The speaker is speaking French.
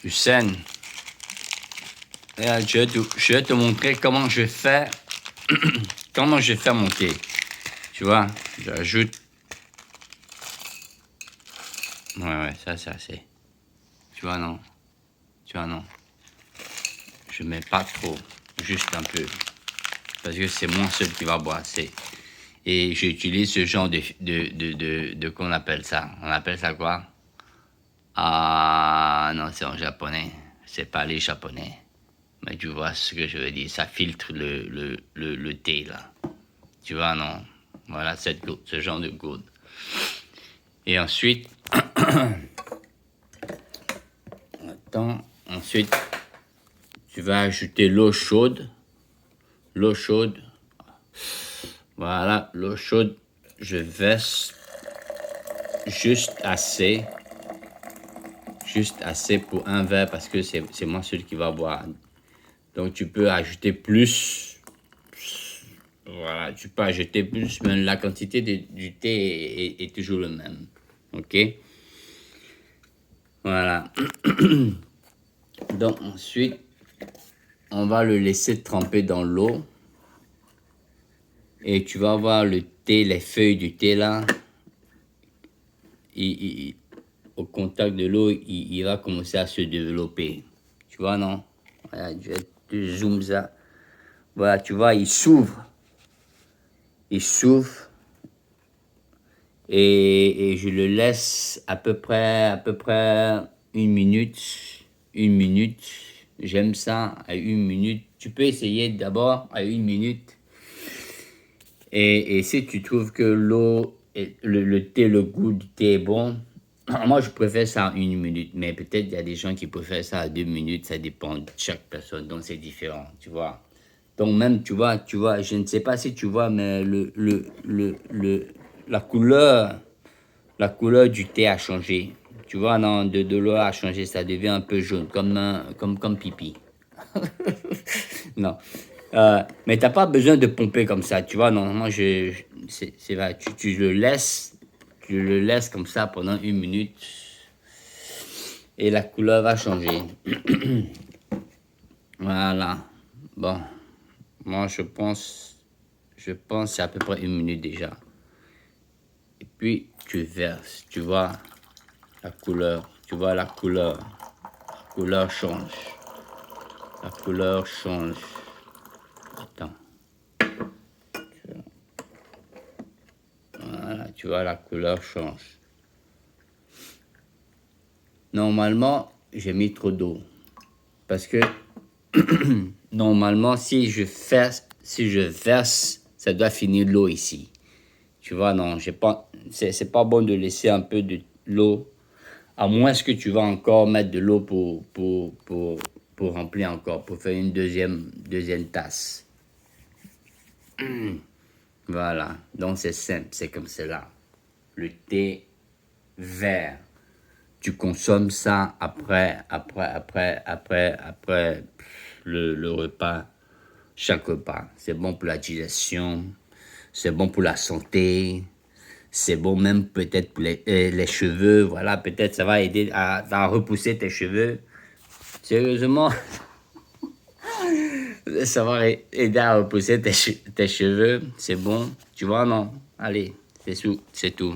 du sel. Et je vais te montrer comment je fais, comment je fais mon thé. Tu vois, j'ajoute. Ouais, ça c'est assez. Tu vois, non. Tu vois, non. Je mets pas trop, juste un peu. Parce que c'est moi seul qui va boire. Et j'utilise ce genre de qu'on appelle ça. On appelle ça quoi? Ah non, c'est en japonais. C'est pas les japonais. Mais tu vois ce que je veux dire. Ça filtre le thé, là. Tu vois, non? Voilà, ce genre de gourde. Et ensuite... Attends. Ensuite, tu vas ajouter l'eau chaude. L'eau chaude. Voilà, l'eau chaude. Je verse juste assez. Juste assez pour un verre parce que c'est moi seul qui va boire. Donc tu peux ajouter plus. Voilà, tu peux ajouter plus, mais la quantité du thé est toujours le même. Ok? Voilà. Donc ensuite, on va le laisser tremper dans l'eau. Et tu vas voir le thé, les feuilles du thé là. Au contact de l'eau, il va commencer à se développer. Tu vois, non? Voilà, je vais te zoom ça. Voilà, tu vois, il s'ouvre. Il s'ouvre. Et je le laisse à peu près 1 minute. 1 minute. J'aime ça à 1 minute. Tu peux essayer d'abord à 1 minute. Et si tu trouves que l'eau, le thé, le goût du thé est bon, moi je préfère ça à 1 minute. Mais peut-être il y a des gens qui préfèrent ça à 2 minutes. Ça dépend de chaque personne. Donc c'est différent, tu vois. Donc même, tu vois, je ne sais pas si tu vois, mais la couleur du thé a changé. Tu vois, non, de l'eau a changé, ça devient un peu jaune, comme pipi. Non. Mais t'as pas besoin de pomper comme ça, tu vois, non, moi, c'est vrai, tu le laisses comme ça pendant 1 minute et la couleur va changer. Voilà. Bon, moi, je pense c'est à peu près 1 minute déjà. Et puis, tu verses, tu vois la couleur, la couleur change. La couleur change. Attends. Voilà, tu vois, la couleur change. Normalement, j'ai mis trop d'eau. Parce que, normalement, si je verse, ça doit finir l'eau ici. Tu vois, non, c'est pas bon de laisser un peu de l'eau. À moins que tu vas encore mettre de l'eau pour remplir encore, pour faire une deuxième tasse. Voilà, donc c'est simple, c'est comme cela. Le thé vert, tu consommes ça après le repas, chaque repas. C'est bon pour la digestion, c'est bon pour la santé, c'est bon même peut-être pour les cheveux. Voilà, peut-être ça va aider à repousser tes cheveux. Sérieusement, ça va aider à repousser tes cheveux. C'est bon, tu vois, non? Allez, c'est tout.